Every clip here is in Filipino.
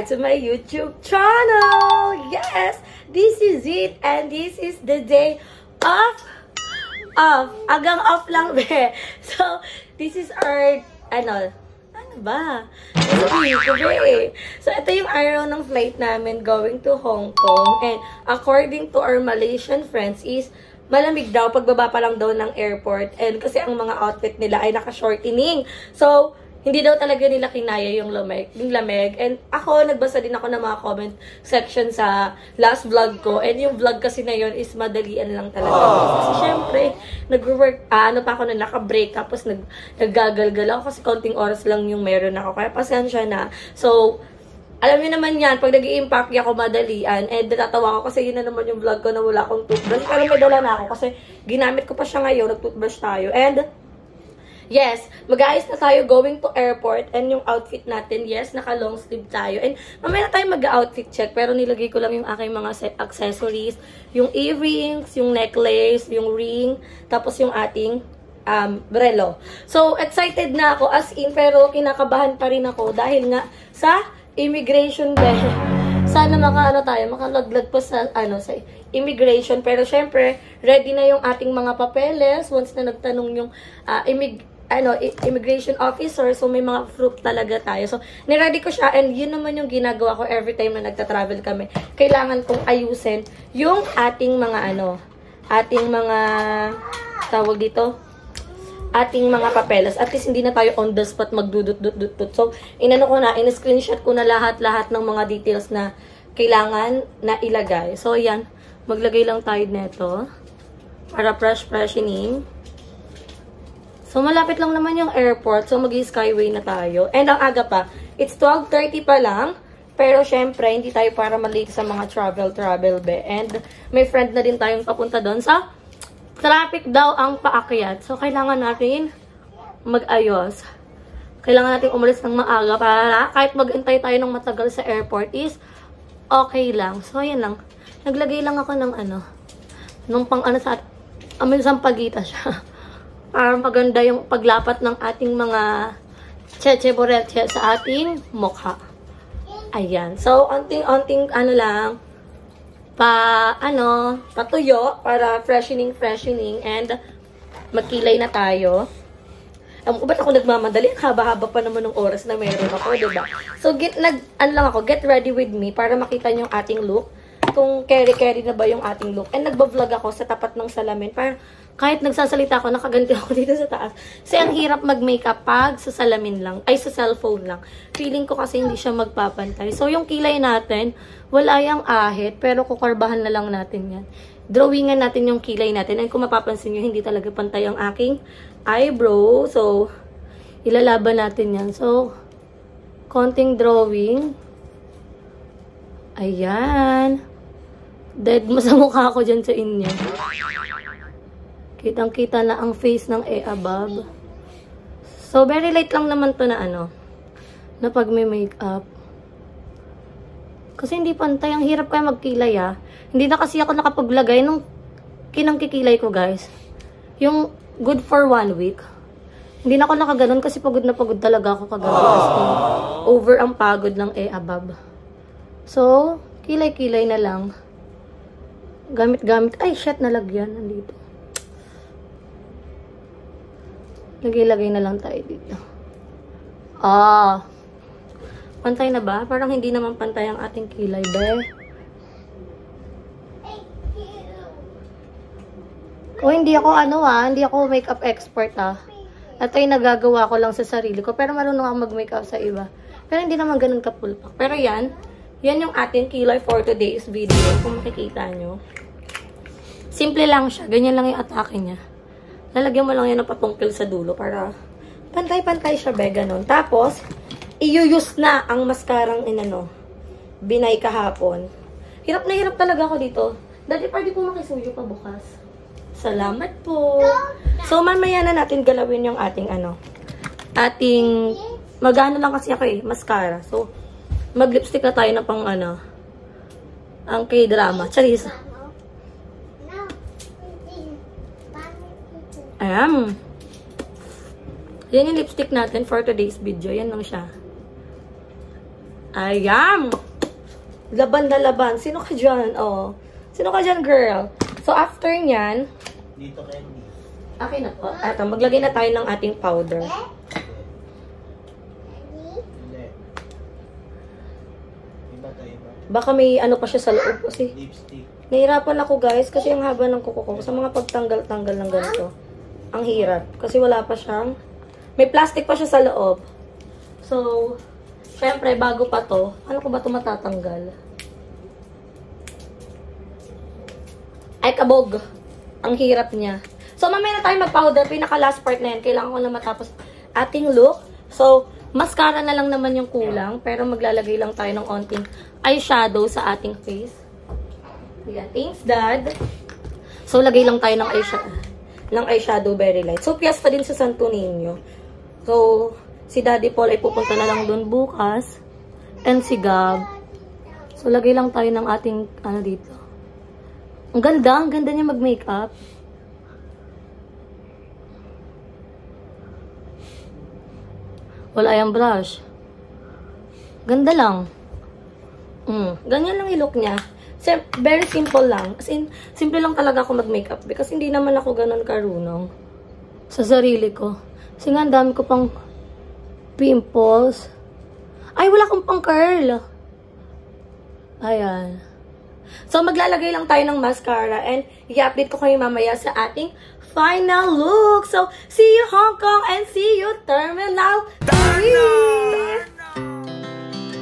back to my YouTube channel! Yes! This is it and this is the day of agang off lang be. So, this is our, ano ba? So, ito yung araw ng flight namin going to Hong Kong. And according to our Malaysian friends is malamig daw pagbaba pa lang daw ng airport. And kasi ang mga outfit nila ay naka-shortening. So, hindi daw talaga nila kinaya yung lamig. And ako, nagbasa din ako ng mga comment section sa last vlog ko. And yung vlog kasi na yun is madalian lang talaga. Kasi syempre, nag-work, pa ako na naka-break. Tapos naggagalgal ako kasi konting oras lang yung meron ako. Kaya pasensya na. So, alam niyo naman yan, pag nag-i-impact ako madalian, and natatawa ko kasi yun na naman yung vlog ko na wala akong toothbrush. Pero may dala na ako kasi ginamit ko pa siya ngayon, nag-toothbrush tayo. And yes, mag-aayos na tayo going to airport. And yung outfit natin, yes, naka-long sleeve tayo. And mamaya na tayo mag-outfit check. Pero nilagay ko lang yung aking mga accessories. Yung earrings, yung necklace, yung ring. Tapos yung ating relo. So, excited na ako as in. Pero kinakabahan pa rin ako. Dahil nga sa immigration day. Sana makalaglag po sa, sa immigration. Pero syempre, ready na yung ating mga papeles. Once na nagtanong yung immigration officer, so may mga proof talaga tayo. So, niready ko siya and yun naman yung ginagawa ko every time na nagta-travel kami. Kailangan kong ayusin yung ating mga tawag dito, ating mga papeles. At least hindi na tayo on the spot magdudut-dut-dut. So, in-screenshot ko na lahat ng mga details na kailangan na ilagay. So, ayan, maglagay lang tayo nito para freshening. So, malapit lang naman yung airport. So, mag-skyway na tayo. And ang aga pa, it's 12:30 pa lang. Pero, syempre, hindi tayo para malate sa mga travel be. And, may friend na din tayong papunta doon sa traffic daw ang paakyat. So, kailangan natin mag-ayos. Kailangan natin umalis ng maaga para kahit mag-intay tayo ng matagal sa airport is okay lang. So, ayan lang. Naglagay lang ako ng nung sa pagita siya. Para maganda yung paglapat ng ating mga cheche boreche sa ating mukha. Ayan. So, onting lang, patuyo para freshening and magkilay na tayo. Ba't ako nagmamadali? Haba-haba pa naman ng oras na meron ako, diba? So, get ready with me para makita niyo yung ating look. Kung carry na ba yung ating look. And nagba-vlog ako sa tapat ng salamin para kahit nagsasalita ako, nakaganti ako dito sa taas. Kasi ang hirap mag-makeup pag sa salamin lang, ay sa cellphone lang. Feeling ko kasi hindi siya magpapantay. So, yung kilay natin, wala yung ahit, pero kukarbahan na lang natin yan. Drawingan natin yung kilay natin. And kung mapapansin nyo, hindi talaga pantay ang aking eyebrow. So, ilalaban natin yan. So, konting drawing. Ayan. Dead mo sa mukha ko dyan sa inyo. Kitang-kita na ang face ng above. So, very light lang naman to na na pag may makeup. Kasi hindi pantay. Ang hirap kaya magkilay, Hindi na kasi ako nakapaglagay nung kinangkikilay ko, guys. Yung good for 1 week. Hindi na ako nakaganon kasi pagod na pagod talaga ako kagabi. Over ang pagod ng above. So, kilay-kilay na lang. Gamit-gamit. Ay, shit, nalagyan. Nandito. Lagay-lagay na lang tayo dito. Pantay na ba? Parang hindi naman pantay ang ating kilay, be. Hindi ako hindi ako makeup expert, Ito yung nagagawa ko lang sa sarili ko. Pero marunong ako mag-makeup sa iba. Pero hindi naman ganun kapulpak. Pero yan yung ating kilay for today's video. Kung makikita nyo. Simple lang siya. Ganyan lang yung atake niya. Lalagyan mo lang yan ng patungkil sa dulo para pantay-pantay siya, be, ganun. Tapos, i-use na ang maskarang binay kahapon. Hirap na hirap talaga ako dito. Dati pwede po makisuyo pa bukas. Salamat po. So, mamaya na natin galawin yung ating magano lang kasi ako mascara. So, mag-lipstick na tayo na pang ang K-drama. Charis. Ayan. Yan yung lipstick natin for today's video. Yan lang siya. Ayan! Laban na laban. Sino ka dyan? Oh. Sino ka dyan, girl? So, after nyan, Dito candy. okay na po. Eto, maglagay na tayo ng ating powder. Hindi. Iba to, iba. Baka may ano pa siya sa loob kasi. Lipstick. Nahirapan ako guys kasi yung haba ng kuko ko sa mga pagtanggal-tanggal ng ganito. Ang hirap. Kasi wala pa siyang... May plastic pa siya sa loob. So, syempre, bago pa to, ano ko ba ito matatanggal? Ay, kabog. Ang hirap niya. So, mamaya na tayo mag-powder. Pinaka-last part na yan. Kailangan ko na matapos ating look. So, mascara na lang naman yung kulang. Pero maglalagay lang tayo ng onting eyeshadow sa ating face. Yan. Thanks, Dad. So, lagay lang tayo ng eyeshadow very light. So, piyesta din sa Santo Niño. So, si Daddy Paul ay pupunta na lang dun bukas. And si Gab. So, lagay lang tayo ng ating, ano dito. Ang ganda niya mag-makeup. Wala yung brush. Ganda lang. Ganyan lang yung look niya. Very simple lang. As in, simple lang talaga ako mag-makeup. Because hindi naman ako ganun karunong. Sa sarili ko. Kasi nga, ang dami ko pang pimples. Ay, wala akong pang curl. Ayan. So, maglalagay lang tayo ng mascara. And, i-update ko kayo mamaya sa ating final look. So, see you Hong Kong and see you Terminal 3!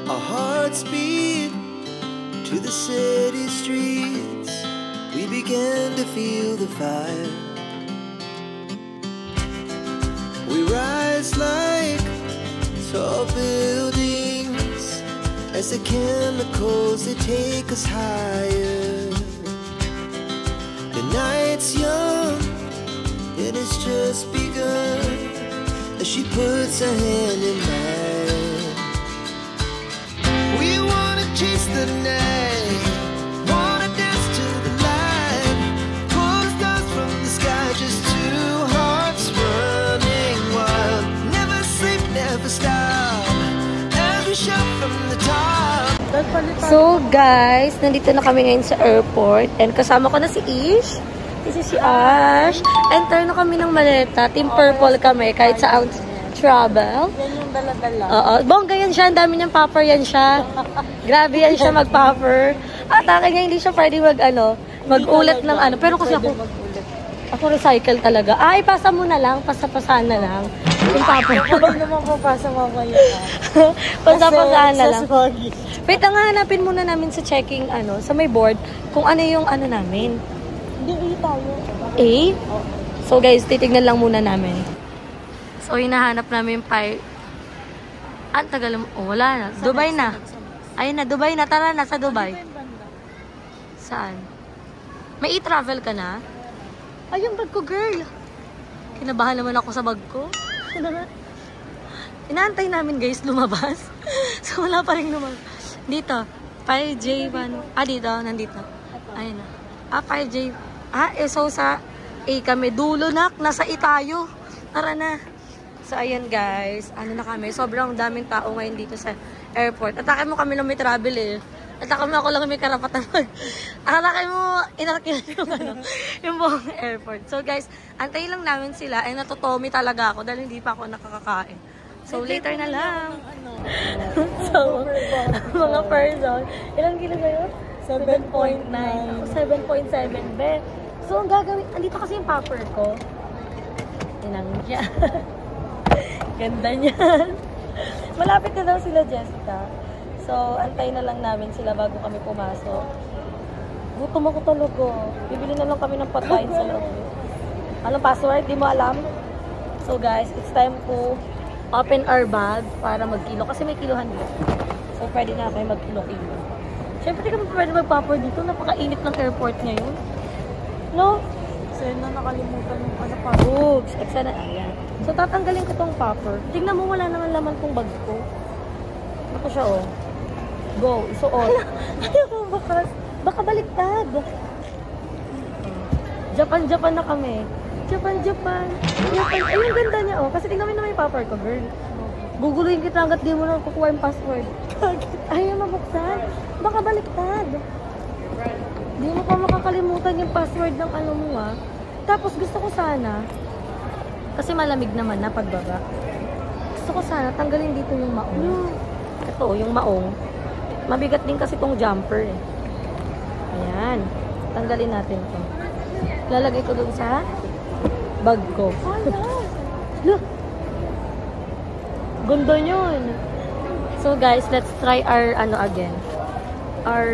Our hearts beat to the city streets. We began to feel the fire. We rise like tall buildings as the chemicals they take us higher. The night's young, it has just begun as she puts her hand in mine. We wanna chase the night, wanna dance to the light, pull the stars from the sky, just two hearts running wild. Never sleep, never stop, as we shout from the top. So, guys, nandito na kami ngayon sa airport. And kasama ko na si Ish. This is si Ash. Enter na kami ng maleta. Team Purple kami, kahit sa travel. Yan yung dala-dala. Oo. Bongga yan siya. Ang dami niyang popper yan siya. Grabe yan siya mag-popper. At akin niya, hindi siya pwede mag-ulit ng ano. Pero kasi ako recycle talaga. Ay, pasa mo na lang. Pasa-pasahan na lang. Yung popper. Hindi naman po pa sa mamaya. Pasa-pasahan na lang. Soggy. Wait, hanapin muna namin sa checking, sa may board, kung ano yung namin. Hindi tayo. A? So guys, titignan lang muna namin. So, hinahanap namin yung ang tagal mo. Oh, wala na. Dubai na. Ayun na, Dubai na. Tara na, sa Dubai. Saan? May e-travel ka na? Ay, yung bag ko, girl. Kinabahan naman ako sa bag ko. Inaantay namin, guys, lumabas. So, wala pa rin lumabas. Dito. 5J1. Dito. Nandito. Ayun na. 5J. So sa A kami. Dulo na. Nasa E tayo. Tara na. So, ayan guys. Ano na kami. Sobrang daming tao ngayon dito sa airport. Atake mo kami lang may travel eh. Atake mo ako lang may karapatan. Atake mo, inarkilan yung buong airport. So guys, antayin lang namin sila. Ay, natutomi talaga ako dahil hindi pa ako nakakakain. So, later na lang. So, mga person. Ilang kilo sa'yo? 7.9. 7.7, be. So, ang gagawin, andito kasi yung popper ko. Tinangya. Ganda niyan. Malapit na daw sila, Jessica. So, antay na lang namin sila bago kami pumasok. Gutom ako talaga. Bibili na lang kami ng pagkain sa loob. Anong password? Di mo alam? So, guys, it's time to open our bag para magkilo. Kasi may kilohan dito. So, pwede na kayo magkilo-kilo. Siyempre, di kami pwede mag-popper dito. Napakainit ng airport ngayon. No? Kasi na nakalimutan yung pa. Oops. Eksena. Ayan. So, tatanggalin ko tong popper. Tingnan mo, wala naman laman tong bag ko. Ito siya, oh. Go. Isuot. Ayaw mo bakas. Baka baliktad. Japan na kami. Japan. Ay, ang ganda niya, oh. Kasi tingnan mo naman yung popper ko, girl. Guguluhin kita hanggat di mo na kukuha yung password. Ayaw mabuksan. Baka baliktad. Di mo pa makakalimutan yung password ng ano mo ah. Tapos gusto ko sana, kasi malamig naman na pagbaba. Gusto ko sana tanggalin dito yung maong. Ito, yung maong. Mabigat din kasi tong jumper eh. Ayan. Tanggalin natin to. Lalagay ko dun sa bag ko. Look! Ganda yun. So guys, let's try our ano again. Our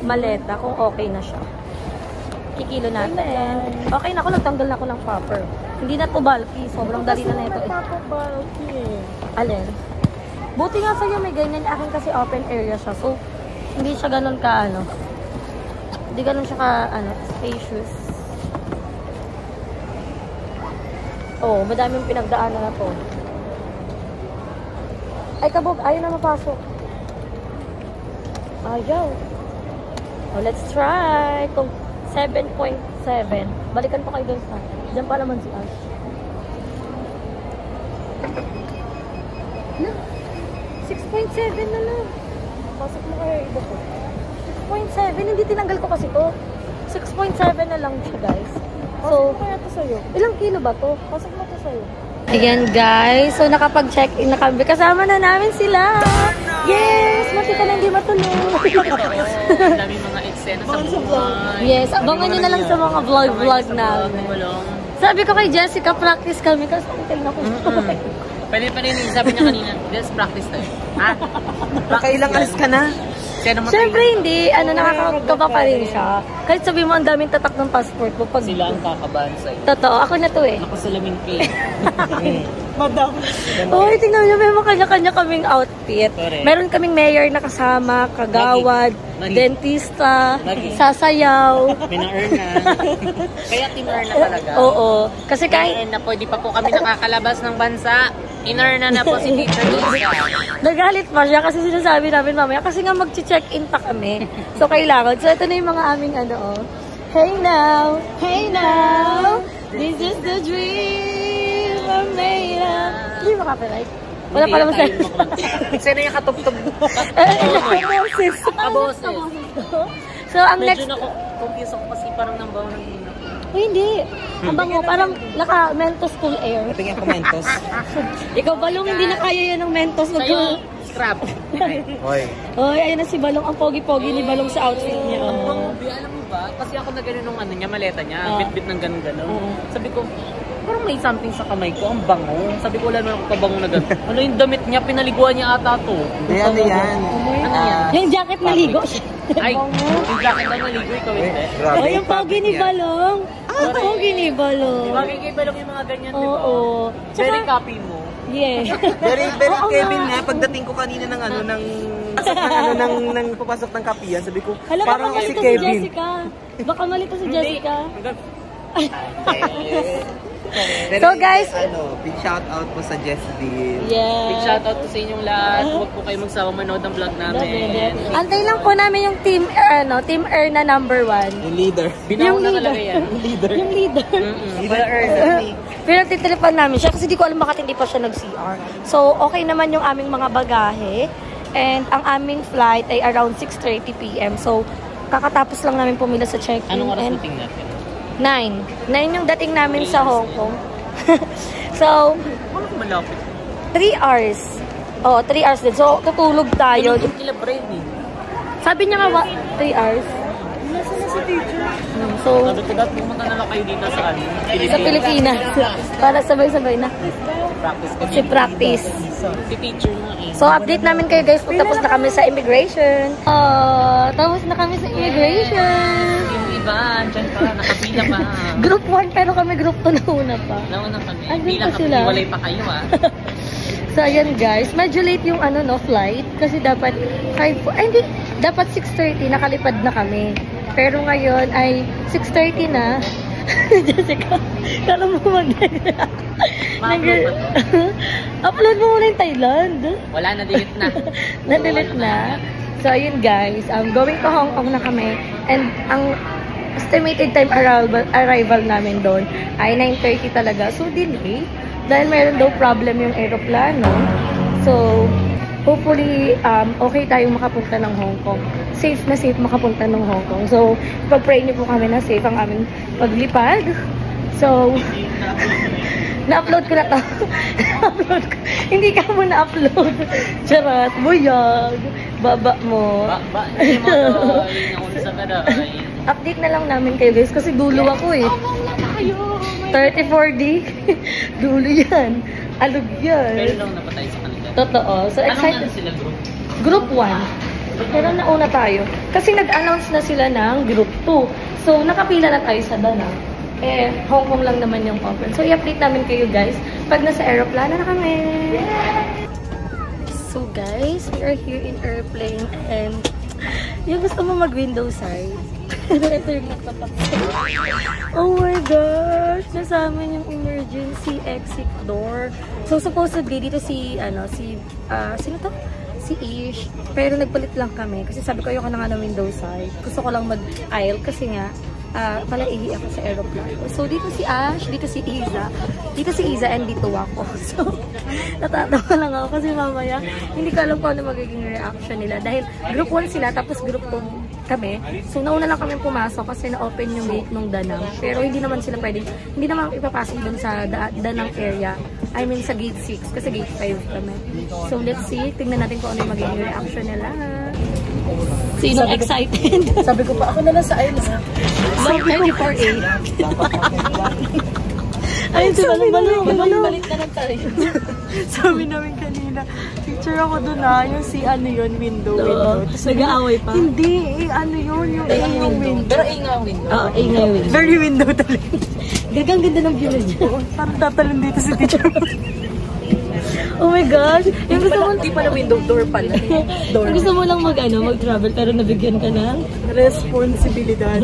maleta kung okay na siya. Kikilo natin. Okay na ako, nagtanggal na ako ng popper. Hindi na to bulky. Sobrang dali na ito. Alin? Buti nga sa'yo may ganyan. Akin kasi open area siya. So, hindi siya ganun ka ano. Hindi ganun siya ka ano, spacious. Oh, madaming pinagdaanan na to. Ay, kabog. Ayaw na mapasok. Ayaw. Oh, let's try. Kung 7.7. Balikan pa kayo dun sa. Diyan pa naman si Ash. Na? 6.7 na lang. Pasok mo kaya iba ko. 6.7. Hindi tinanggal ko kasi to. 6.7 na lang siya, guys. So, Pasok mo kaya to sa'yo. ilang kilo ba to? Pasok mo to sa'yo. Ayan guys, so nakapag-check-in na kami. Kasama na namin sila. Yes! Mati ka na hindi matulog. Ang daming mga eksena sa buhay. Yes, abangan nyo na lang sa mga vlog-vlog namin. Sabi ko kay Jessica, practice kami kasi until na kung Pwede pa rin, sabi niya kanina, let's practice tayo. Ha? Nakailang alis ka na? Siyempre hindi, ano, nakakakaba pa rin siya. Kahit sabi mo ang daming tatak ng passport mo. Pag Sila ang kakabahan sa'yo. totoo, ako na to eh. Nakasalamin ka Madam. Uy, tingnan nyo, may mga kanya-kanya kaming outfit. Correct. Meron kaming mayor na kasama, kagawad, Lagi. Dentista, Lagi. sasayaw. Pina-earn na. Kaya team earn na talaga. Oo. Kasi kahit Pina-earn na po, di pa po kami nakakalabas ng bansa. In-earn na po si Teacher Lisa. nagalit pa siya kasi sinasabi namin mamaya kasi nga mag-check-in pa kami. So, kailangan. So, ito na yung mga aming ano, oh. Hey now, this is the dream I made up. Hindi mo copyright. Wala pa naman sa'yo. Sino yung katugtog? Kaboses. Kaboses. So, ang next... Medyo na-confuse ako kasi parang nambaw ng hina ko. Uy, hindi. Ang bango, parang naka-Mentos Cool Air. Patingin ko Mentos. Ikaw, Balong, hindi na kaya yan ng Mentos. Sa'yo, scrap. Hoy. Uy, ayun na si Balong. Ang pogi-pogi ni Balong sa outfit niya. Ang Oh. bango, Bi, alam mo ba? Kasi ako na gano'n nung ano niya, maleta niya. Ah. Bit-bit ng gano'n-gano'n. Oo. Sabi ko, parang may something sa kamay ko. Ang bango. Sabi ko, wala naman ako kabango na gano'n. Ano yung damit niya? Pinaliguan niya ata to. Hindi, ano yan? Ano yan? Yung jacket na ligo siya. Ay, yung jacket na naligo, ikaw hindi. Grabe. Oh, yung pogi ni Balong. Ang pogi ni Balong. Makikita lang yung mga ganyan, di ba? Oo. Very Tsaka, copy mo. yeah. Very Oo Kevin nga. nga, pagdating ko kanina ng ano, ng papasok ng kapiyan, sabi ko, Hala, parang baka si malito si Kevin. Jessica. Baka malito si Jessica. Pero So, guys- ano, big shout out po sa Jess Deal. Yeah. Big shoutout po sa inyong lahat. Huwag po kayo magsawa manood ng vlog namin. Antay lang po namin yung Team Air na number 1. Yung leader. Binaw Yung na leader. talaga yan. Yung leader. Leader earn. Pinagtitilipan namin siya kasi di ko alam bakit hindi pa siya nag-CR. So, okay naman yung aming mga bagahe. And ang aming flight ay around 6:30 p.m. So, kakatapos lang namin pumila sa check-in. Anong oras And dating natin? 9 yung dating namin sa Hong Kong. So, Wala ko malapit. 3 hours. Oh, 3 hours din. So, tutulog tayo. Yung kila Brady. Sabi niya nga, 3 hours. Nasa na si teacher? So, Sabi ko dapat pumunta na lang kayo dito sa ano, sa Pilipinas. Para sabay-sabay na. Practice ko Si practice. Si teacher mo eh. So, update namin kayo guys kung tapos na kami sa immigration. Tapos na kami sa immigration. Yung iba, dyan pa, nakapila pa. Group 1 pero kami group 2 na una pa. Nauna kami. Andun Bilang pa sila. walay pa kayo ah. So, ayan guys. Medyo late yung flight. Kasi dapat 5, ay hindi, dapat 6:30 nakalipad na kami. Pero ngayon ay 6:30 na. Jessica, kala mo Ma-upload ba to? Upload mo muna yung Thailand. Wala na, delete na. Na-delete na. So, ayun guys. Going to Hong Kong na kami. And ang estimated time arrival namin doon ay 9:30 talaga. So, delay. Dahil meron daw problem yung aeroplano. So, hopefully, okay tayong makapunta ng Hong Kong. Safe na safe makapunta ng Hong Kong. So, pag-pray niyo po kami na safe ang aming paglipad. So, na-upload ko na to. Na-upload ko. Hindi ka mo na-upload. Charot. Buyag. Baba mo. Hindi mo to. Sa Update na lang namin kayo guys. Kasi dulo ako eh. 34D. Dulo yan. Alog yan. Pero lang napatay sa kanila. Totoo. So, excited. Anong sila group? Group 1. Pero nauna tayo. Kasi nag-announce na sila ng Group 2. So, nakapila na tayo sa Danang. Hong Kong lang naman yung conference. So, i-update namin kayo guys pag nasa aeroplano na kami. So, guys, we are here in airplane and yung gusto mo mag-window side. Pero ito yung nagpapakita. Oh my gosh! Nasama yung emergency exit door. So, supposedly, dito sino to? Si Ish. Pero nagpalit lang kami. Kasi sabi ko, ayoko na nga ng window side. Gusto ko lang mag-aisle kasi nga, palaihi ako sa aeroplano. So, dito si Ash, dito si Iza. Dito si Iza and dito ako. So, natatawa lang ako kasi mamaya, hindi ko alam kung ano magiging reaction nila. Dahil group 1 sila, tapos group 2 kami. So, nauna lang kami pumasok kasi na-open yung gate ng Danang. Pero hindi naman sila pwedeng, hindi naman ipapasok dun sa Danang area. I mean, sa gate 6 kasi gate 5 kami. So, let's see. Tingnan natin kung ano yung magiging reaction nila. Sino excited? Sabi ko pa, ako na lang sa aisle. Sabi ko 34A. Ayun, si Balik na lang tayo. Sabi namin kanina, picture ako doon yung si ano yun, window. Tapos nag-aaway pa? Hindi, ano yun, yung A yung window. Pero A nga window. Oo, A nga window. Very window talaga. Gagang ganda ng view dyan. Parang tatalon dito si teacher. Oh my gosh! Yung gusto mo, Di pa na window, door pala. Door. gusto mo lang mag-travel pero nabigyan ka ng Responsibilidad.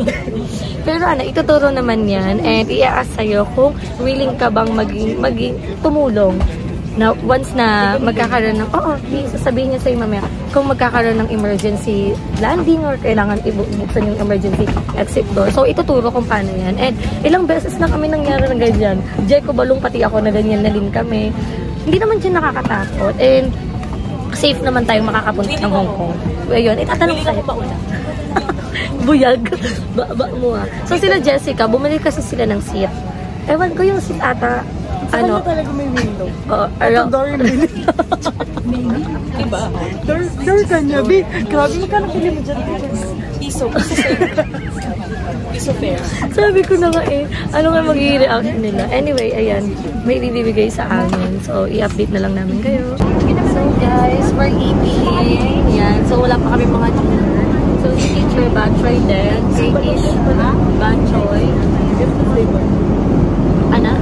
pero ituturo naman yan and i-ask sa'yo kung willing ka bang maging tumulong na once na magkakaroon ng sasabihin niya sa'yo mamaya kung magkakaroon ng emergency landing or kailangan ibuksan yung emergency exit door. So, ituturo kung paano yan. And ilang beses na kami nangyari ng ganyan. Jeko Balong pati ako na ganyan na din kami. Hindi naman dyan nakakatakot. And safe naman tayong makakapunta ng Hong Kong. Ayun, itatanong sa'yo. Buyag. Baba mo So, sila Jessica, bumili kasi sila ng seat. Ewan ko yung seat ata. Sa kanya talaga may window. Door yung window. Diba? Door kanya, B. Grabe, magkano pili mo dyan? Piso fair. Sabi ko na nga ano nga magiging reaction nila. Anyway, ayan, may bibigay sa amin. So, i-update na lang namin kayo. So, guys, we're eating. Yan. So, wala pa kami mga dinner. So, si Teacher Batchoy din. Kay-ish, Batchoy. Ana?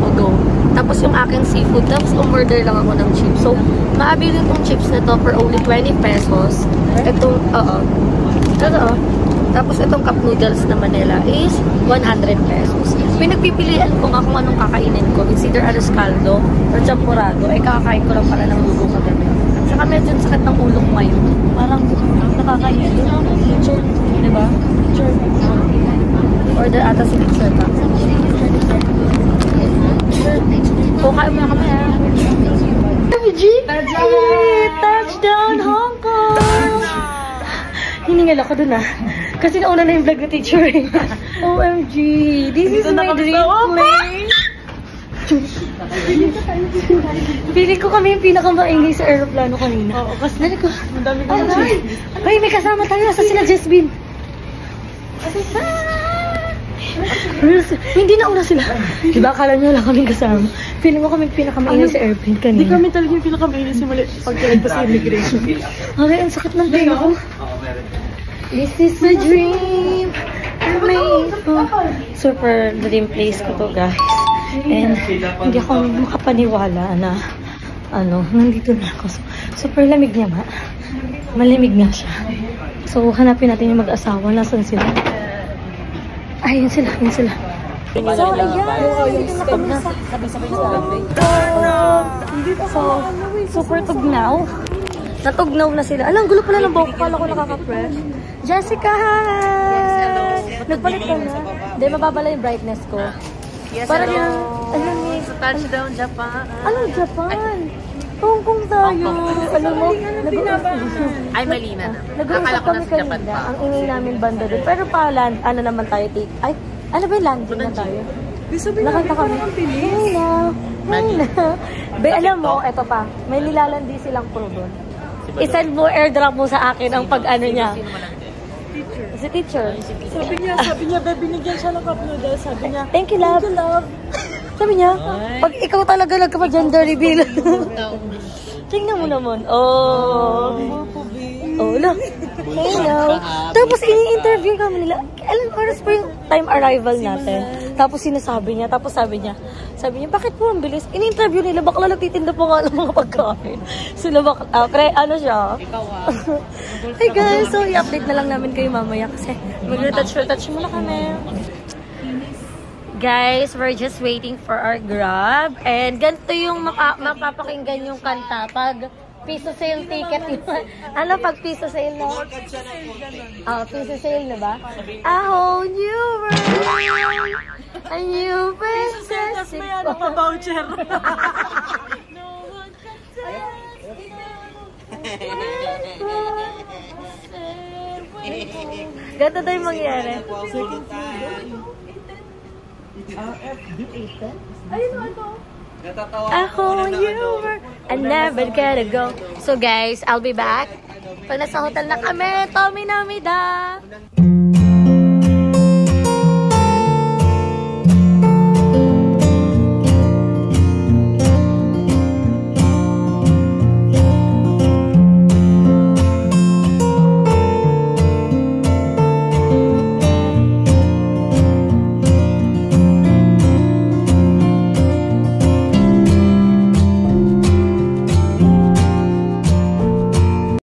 O go. Tapos yung aking seafood. Tapos, umorder lang ako ng chips. So, maabili itong chips na to for only 20 pesos. Itong, Tapos itong cup noodles naman nila is 100 pesos. Pinagpipilian ko nga kung anong kakainin ko. It's either arroz caldo or champurado. Kakakain ko lang pala ng lugo kagabi. Saka medyo sakit ng ulo ko ngayon. Parang nakakainin. Diba? Order ata si Teacher pa. Kain mo na kami Touchdown Hong Kong! Hiningal ako dun Kasi nauna na yung vlog na Teacher OMG! This is my dream place! Feeling ko kami yung pinakamaingay sa aeroplano kanina. Oo, kasi Dali ko. ang dami ko ng chips. Ay, may kasama tayo. Sa sila Jasmine. Hindi na una sila. Diba akala nyo lang kaming kasama. Feeling ko kaming pinakamaingay sa airplane kanina. Hindi kami talaga yung pinakamainis yung pagkalagpas sa immigration. Okay, ang sakit ng tayo ko. This is the dream. Super dream place ko to, guys. And hindi ako makapaniwala na nandito na ako. Super lamig niya malamig nga siya. So, hanapin natin yung mag-asawa. Nasaan sila? Ayun sila. So, ayan. Sabay-sabay na sa So, super tugnaw. Natugnaw na sila. Alam, gulo pala ng buhok ko. Kala ko nakaka-fresh. Jessica, hi! Nagpalit ko na. Hindi, mababala yung brightness ko. Yes, Para hello. din, Sa Touchdown Japan. Anong Japan? Hong Kong tayo. Alam mo, Ay, mali na. nag-uusap kami kanina. Ang ingay namin banda doon. Pero pa land, ano naman tayo, take. Ay, ano ba yung landing na tayo? Nakita kami. Hey now. Hey now. Be, alam mo, eto pa. May nilalandi silang pro doon. Isend mo, airdrop mo sa akin ang pag-ano niya. Si teacher. Sabi niya, be, binigyan siya ng cup noodles. Sabi niya, Thank you, love. Sabi niya, pag ikaw talaga nagka-gender reveal. Tingnan mo naman. Oh. Oh, look. Hello. Tapos ini-interview kami nila. Alam, oras pa yung time arrival natin. Tapos sinasabi niya, sabi niya, bakit po ang bilis? Ini-interview nila, bakla nagtitinda pa nga ng mga pagkain. Sila bakla, ano siya? Hey guys, so i-update na lang namin kayo mamaya kasi mag-retouch muna kami. Guys, we're just waiting for our Grab. And ganito yung mapapakinggan yung kanta pag piso sale ticket yun. Ano pag piso sale na? Piso sale na ba? A whole new world. A new princess. tapos may ano pa voucher. Ganito tayo mangyari. A whole new world. I never gotta go. So guys, I'll be back. Pag nasa hotel na kami, Tommy Namida.